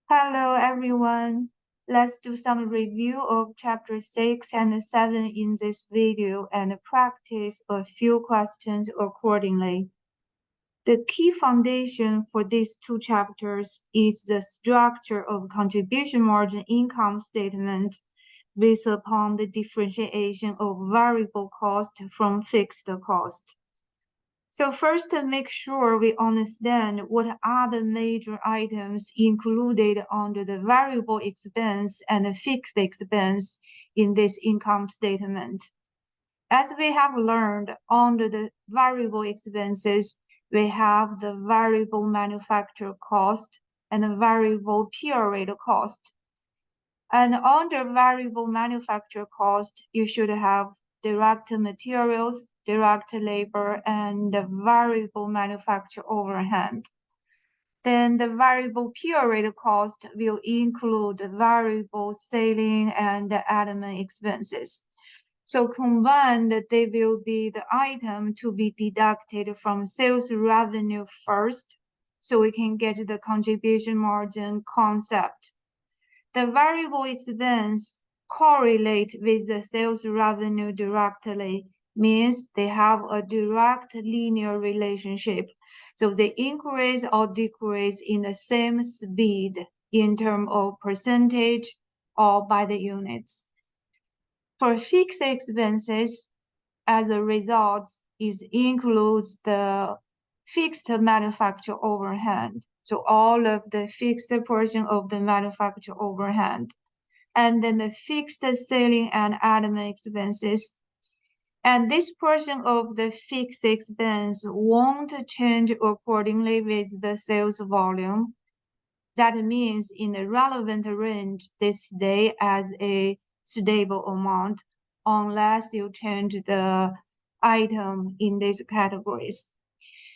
Hello, everyone. Let's do some review of chapter 6 and 7 in this video and practice a few questions accordingly. The key foundation for these two chapters is the structure of contribution margin income statement based upon the differentiation of variable cost from fixed cost. So first, make sure we understand what are the major items included under the variable expense and the fixed expense in this income statement. As we have learned, under the variable expenses, we have the variable manufacturer cost and the variable period cost. And under variable manufacturer cost, you should have direct materials, direct labor, and the variable manufacture overhead. Then the variable period cost will include variable selling and admin expenses. So combined, they will be the item to be deducted from sales revenue first, so we can get the contribution margin concept. The variable expense correlate with the sales revenue directly, means they have a direct linear relationship. So they increase or decrease in the same speed in terms of percentage or by the units. For fixed expenses, as a result, it includes the fixed manufacture overhead. So all of the fixed portion of the manufacture overhead, and then the fixed selling and admin expenses. And this portion of the fixed expense won't change accordingly with the sales volume. That means in the relevant range, they stay as a stable amount unless you change the item in these categories.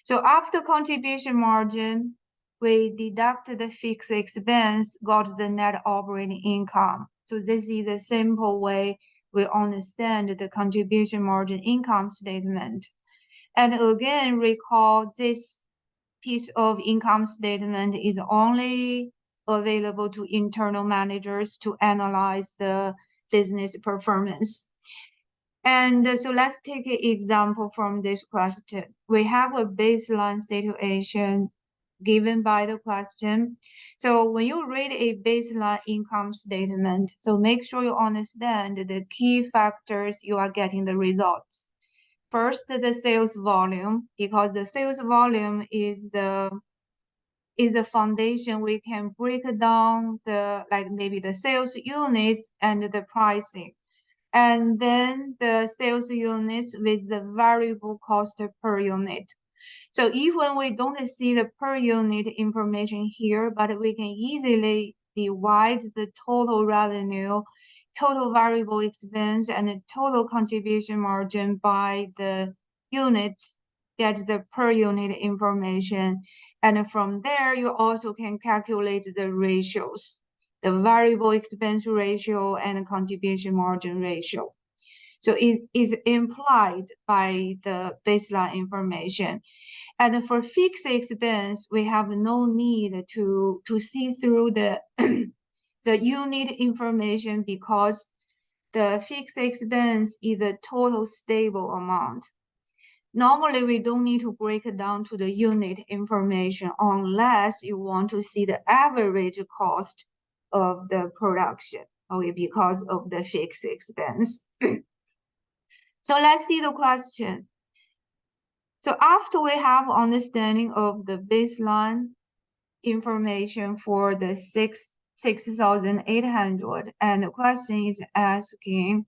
So after contribution margin, we deduct the fixed expense, got the net operating income. So this is a simple way we understand the contribution margin income statement. And again, recall this piece of income statement is only available to internal managers to analyze the business performance. And so let's take an example from this question. We have a baseline situation given by the question. So when you read a baseline income statement, so make sure you understand the key factors you are getting the results. First, the sales volume, because the sales volume is the foundation. We can break down maybe the sales units and the pricing. And then the sales units with the variable cost per unit. So even we don't see the per unit information here, but we can easily divide the total revenue, total variable expense, and the total contribution margin by the units, get the per unit information. And from there, you also can calculate the ratios, the variable expense ratio and contribution margin ratio. So it is implied by the baseline information. And for fixed expense, we have no need to see through the, the unit information because the fixed expense is a total stable amount. Normally, we don't need to break it down to the unit information unless you want to see the average cost of the production, okay, because of the fixed expense. So let's see the question. So after we have understanding of the baseline information for the 6,800, and the question is asking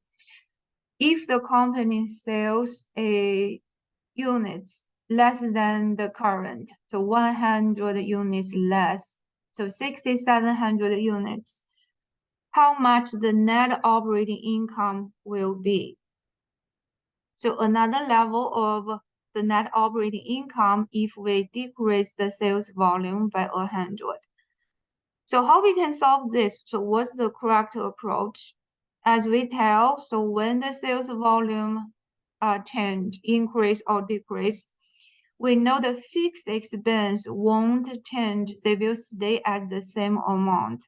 if the company sells a units less than the current, so 100 units less, so 6,700 units, how much the net operating income will be. So another level of the net operating income if we decrease the sales volume by 100. So how we can solve this? So what's the correct approach? As we tell, so when the sales volume change, increase or decrease, we know the fixed expense won't change. They will stay at the same amount.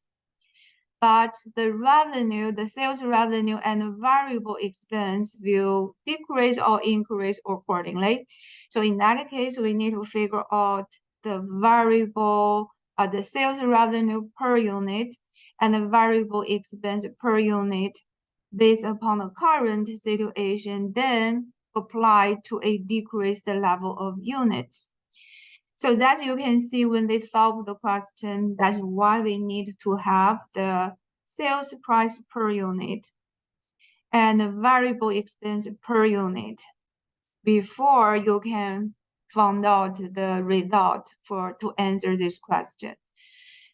But the revenue, the sales revenue and the variable expense will decrease or increase accordingly. So in that case, we need to figure out the variable, the sales revenue per unit and the variable expense per unit based upon the current situation, then apply to a decreased level of units. So that you can see when they solve the question, that's why we need to have the sales price per unit and the variable expense per unit before you can find out the result to answer this question.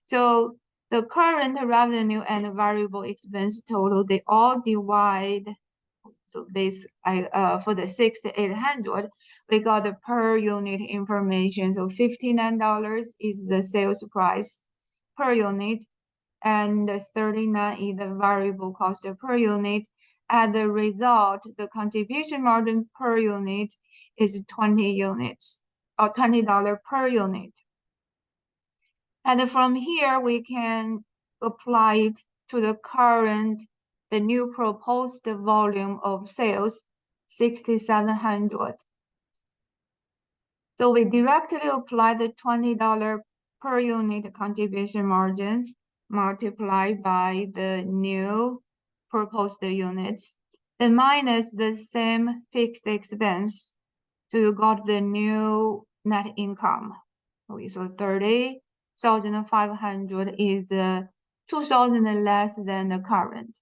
So the current revenue and variable expense total, they all divide. So for the 6,800, we got the per unit information. So $59 is the sales price per unit, and 39 is the variable cost per unit. As a result, the contribution margin per unit is 20 units or $20 per unit. And from here, we can apply it to the new proposed volume of sales, 6,700. So we directly apply the $20 per unit contribution margin multiplied by the new proposed units, then minus the same fixed expense. So you got the new net income. Okay, so 30,500 is 2,000 less than the current.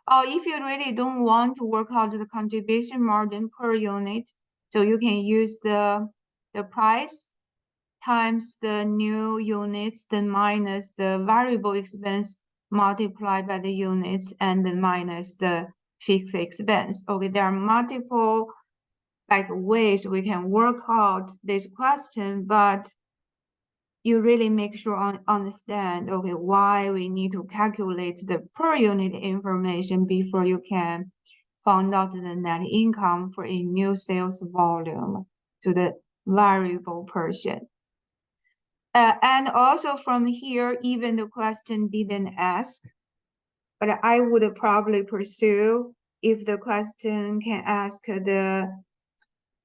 Or if you really don't want to work out the contribution margin per unit, so you can use the price times the new units, then minus the variable expense multiplied by the units, and then minus the fixed expense. Okay, there are multiple ways we can work out this question, but you really make sure understand, okay, why we need to calculate the per unit information before you can find out the net income for a new sales volume to the variable portion. And also from here, even the question didn't ask, but I would probably pursue if the question can ask the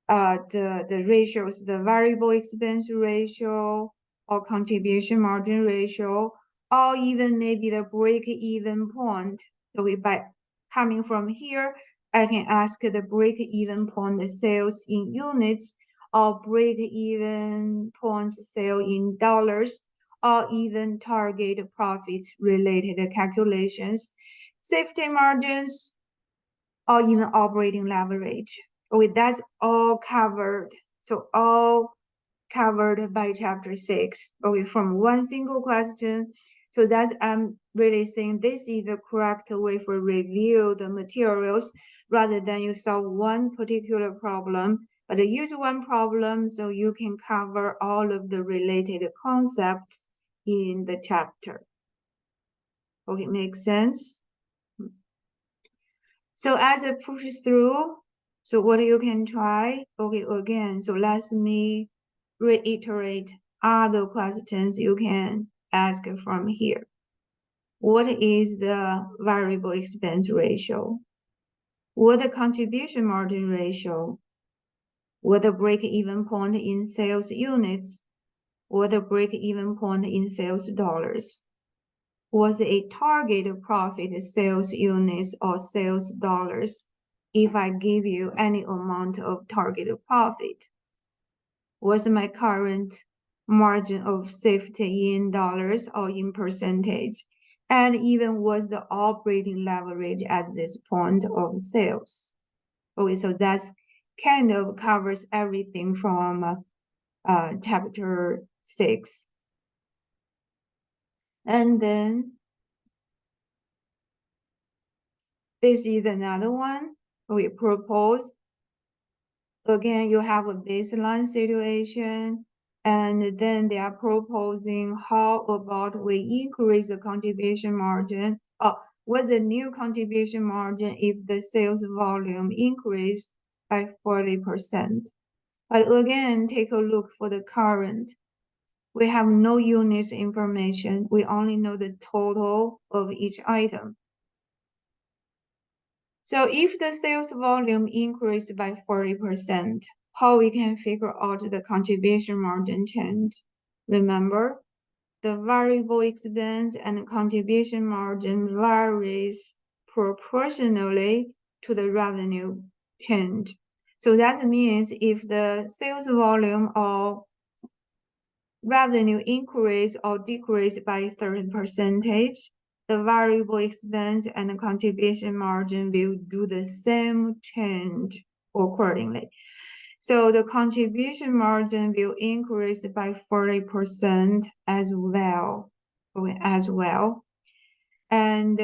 ratios, the variable expense ratio or contribution margin ratio, or even maybe the break-even point. So by coming from here, I can ask the break-even point sales in units, or break-even point sale in dollars, or even target profit related calculations, safety margins, or even operating leverage. Okay, that's all covered. So all covered by chapter 6. Okay, from one single question. So that's I'm really saying this is the correct way for review the materials rather than you solve one particular problem, but use one problem so you can cover all of the related concepts in the chapter. Okay, makes sense? So as I push through, so what you can try, okay, again, so let me reiterate other questions you can ask from here. What is the variable expense ratio? What the contribution margin ratio? What the break-even point in sales units? What the break-even point in sales dollars? Was a target profit sales units or sales dollars if I give you any amount of target profit? Was my current margin of safety in dollars or in percentage? And even was the operating leverage at this point of sales? Okay, so that's kind of covers everything from chapter 6. And then this is another one we propose. Again, you have a baseline situation, and then they are proposing how about we increase the contribution margin, with the new contribution margin if the sales volume increase by 40%. But again, take a look for the current. We have no units information. We only know the total of each item. So if the sales volume increased by 40%, how we can figure out the contribution margin change? Remember, the variable expense and contribution margin varies proportionally to the revenue change. So that means if the sales volume or revenue increase or decrease by 30%, the variable expense and the contribution margin will do the same change accordingly. So the contribution margin will increase by 40% as well. And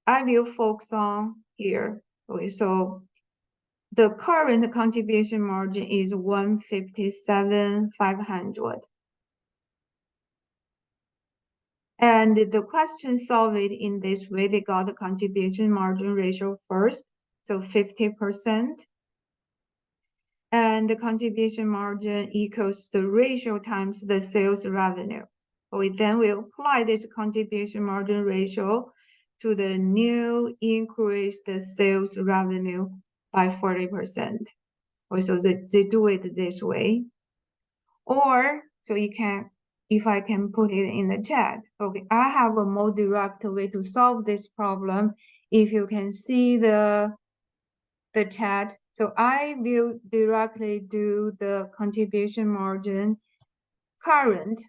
I will focus on here. Okay, so the current contribution margin is 157,500. And the question solved in this way, they got the contribution margin ratio first, so 50%. And the contribution margin equals the ratio times the sales revenue. Then we apply this contribution margin ratio to the new increased sales revenue by 40%. So they do it this way. Or, so you can, if I can put it in the chat, okay, I have a more direct way to solve this problem. If you can see the chat, so I will directly do the contribution margin current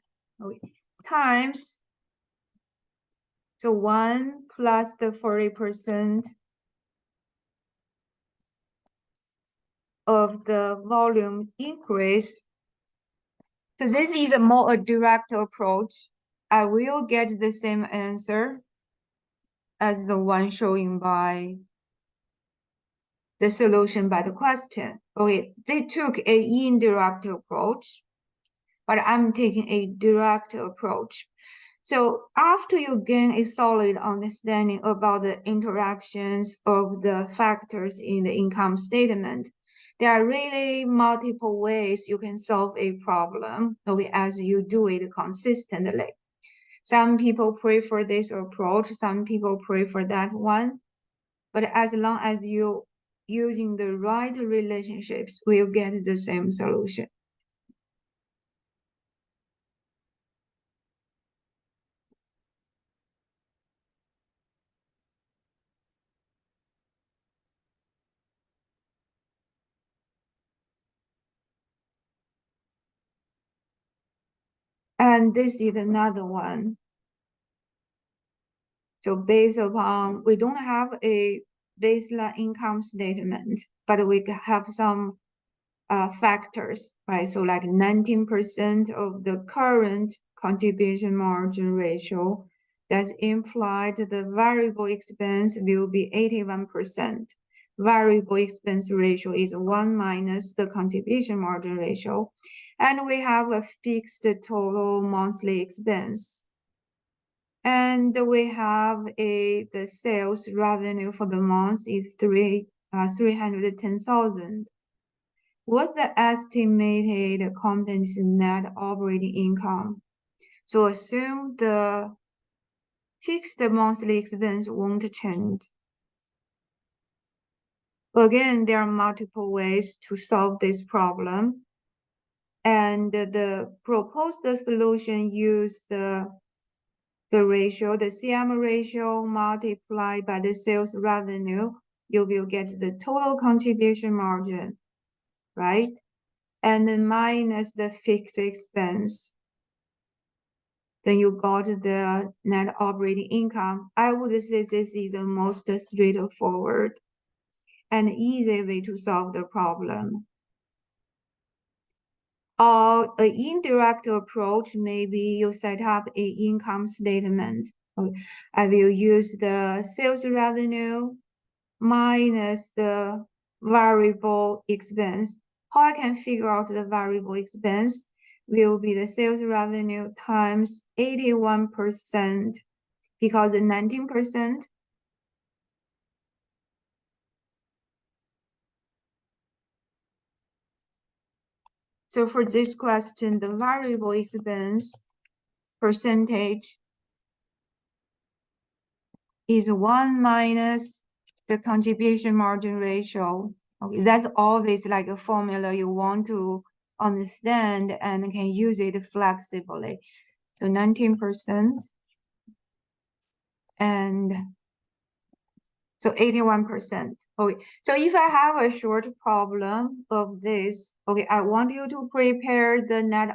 times, so 1 plus the 40% of the volume increase. So this is a more direct approach. I will get the same answer as the one showing by the solution by the question. Okay, they took an indirect approach, but I'm taking a direct approach. So after you gain a solid understanding about the interactions of the factors in the income statement, there are really multiple ways you can solve a problem, okay, as you do it consistently. Some people prefer this approach, some people prefer that one, but as long as you using the right relationships, we'll get the same solution. And this is another one. So based upon, we don't have a baseline income statement, but we have some factors, right? So like 19% of the current contribution margin ratio, that's implied the variable expense will be 81%. Variable expense ratio is 1 minus the contribution margin ratio. And we have a fixed total monthly expense. And we have the sales revenue for the month is 310,000. What's the estimated company's net operating income? So assume the fixed monthly expense won't change. Again, there are multiple ways to solve this problem. And the proposed solution use the ratio, the CM ratio multiplied by the sales revenue, you will get the total contribution margin, right? And then minus the fixed expense. Then you got the net operating income. I would say this is the most straightforward and easy way to solve the problem. Or an indirect approach, maybe you set up an income statement. I will use the sales revenue minus the variable expense. How I can figure out the variable expense will be the sales revenue times 81%, because 19% So for this question, the variable expense percentage is 1 minus the contribution margin ratio. Okay, that's always like a formula you want to understand and can use it flexibly. So 19% and so 81%. Okay, so if I have a short problem of this, okay, I want you to prepare the net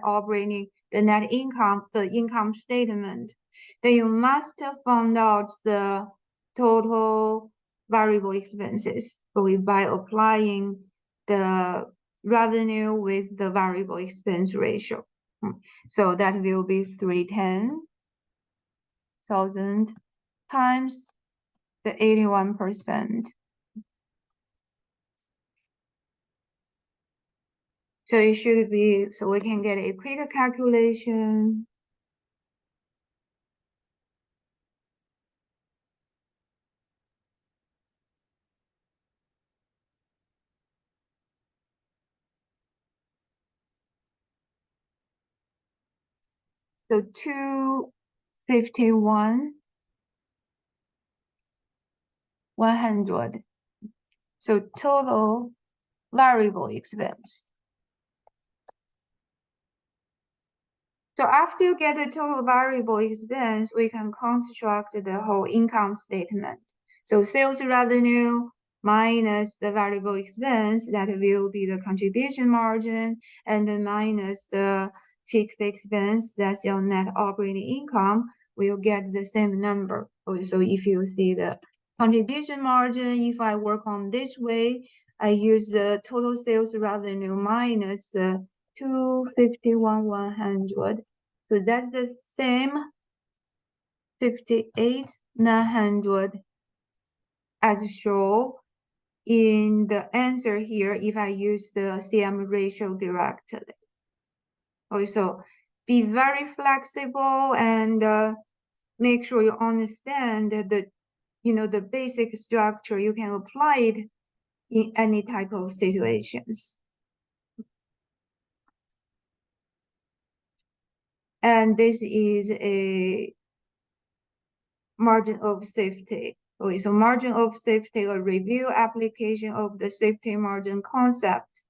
income, the income statement. Then you must find out the total variable expenses, okay, by applying the revenue with the variable expense ratio. So that will be 310,000 times the 81%. So it should be, so we can get a quick calculation. So 251, 100. So total variable expense. So after you get the total variable expense, we can construct the whole income statement. So sales revenue minus the variable expense, that will be the contribution margin, and then minus the fixed expense, that's your net operating income, we'll get the same number. So if you see the contribution margin, if I work on this way, I use the total sales revenue minus the 251,100. So that's the same 58,900 as shown in the answer here if I use the CM ratio directly. Also, be very flexible and make sure you understand the basic structure. You can apply it in any type of situations. And this is a margin of safety. Okay, so margin of safety, a review application of the safety margin concept.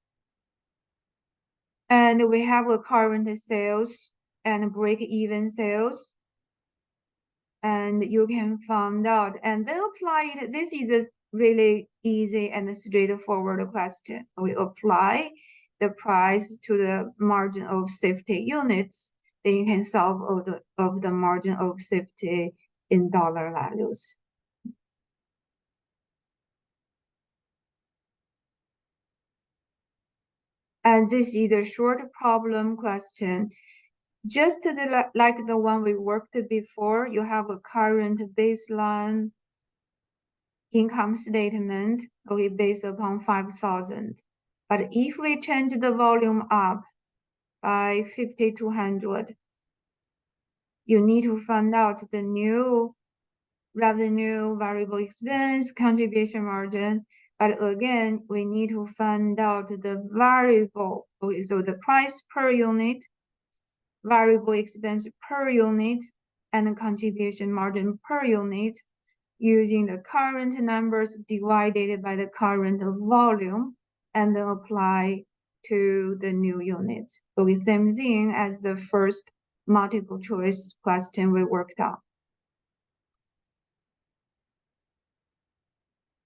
And we have a current sales and break-even sales. And you can find out and then apply it. This is a really easy and straightforward question. We apply the price to the margin of safety units. Then you can solve of the margin of safety in dollar values. And this is a short problem question. Just like the one we worked before, you have a current baseline income statement, okay, based upon 5,000. But if we change the volume up by 5,200, you need to find out the new revenue, variable expense, contribution margin. But again, we need to find out the variable, okay, so the price per unit, variable expense per unit, and the contribution margin per unit using the current numbers divided by the current volume and then apply to the new unit. So the same thing as the first multiple choice question we worked on.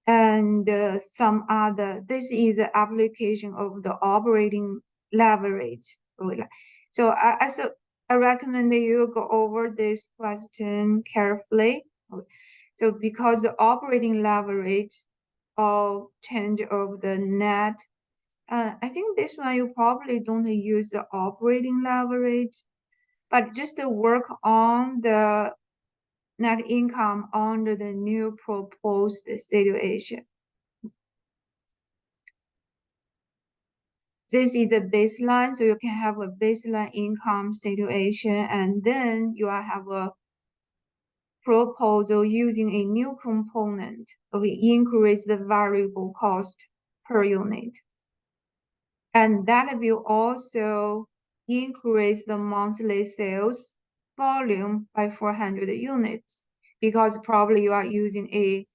And some other, this is the application of the operating leverage. So I recommend you go over this question carefully. So because the operating leverage of change of the net, I think this one you probably don't use the operating leverage, but just to work on the net income under the new proposed situation. This is a baseline, so you can have a baseline income situation, and then you have a proposal using a new component, okay, increase the variable cost per unit. And that will also increase the monthly sales volume by 400 units, because probably you are using a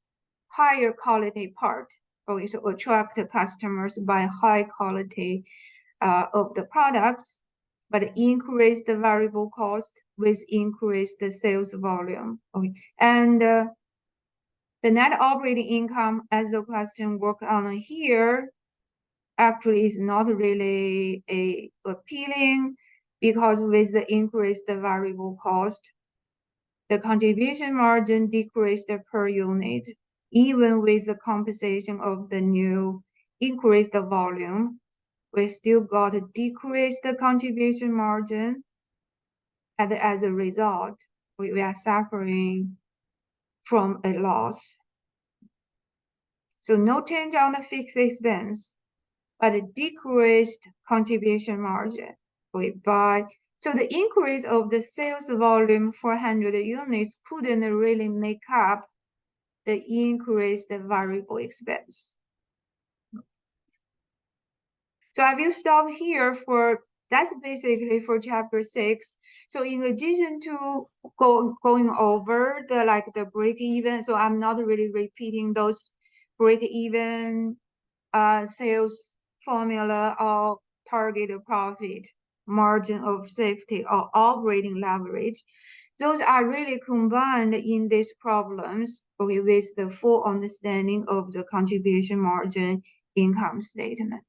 higher quality part, or to attract customers by high quality of the products, but increase the variable cost with increased sales volume. Okay. And the net operating income, as the question worked on here, actually is not really appealing, because with the increased variable cost, the contribution margin decreased per unit, even with the compensation of the new increased volume. We still got a decreased contribution margin, and as a result, we are suffering from a loss. So no change on the fixed expense, but a decreased contribution margin. So the increase of the sales volume 400 units couldn't really make up the increased variable expense. So I will stop here that's basically for chapter 6. So in addition to going over the break even, so I'm not really repeating those break even sales formula or target profit, margin of safety, or operating leverage. Those are really combined in these problems with the full understanding of the contribution margin income statement.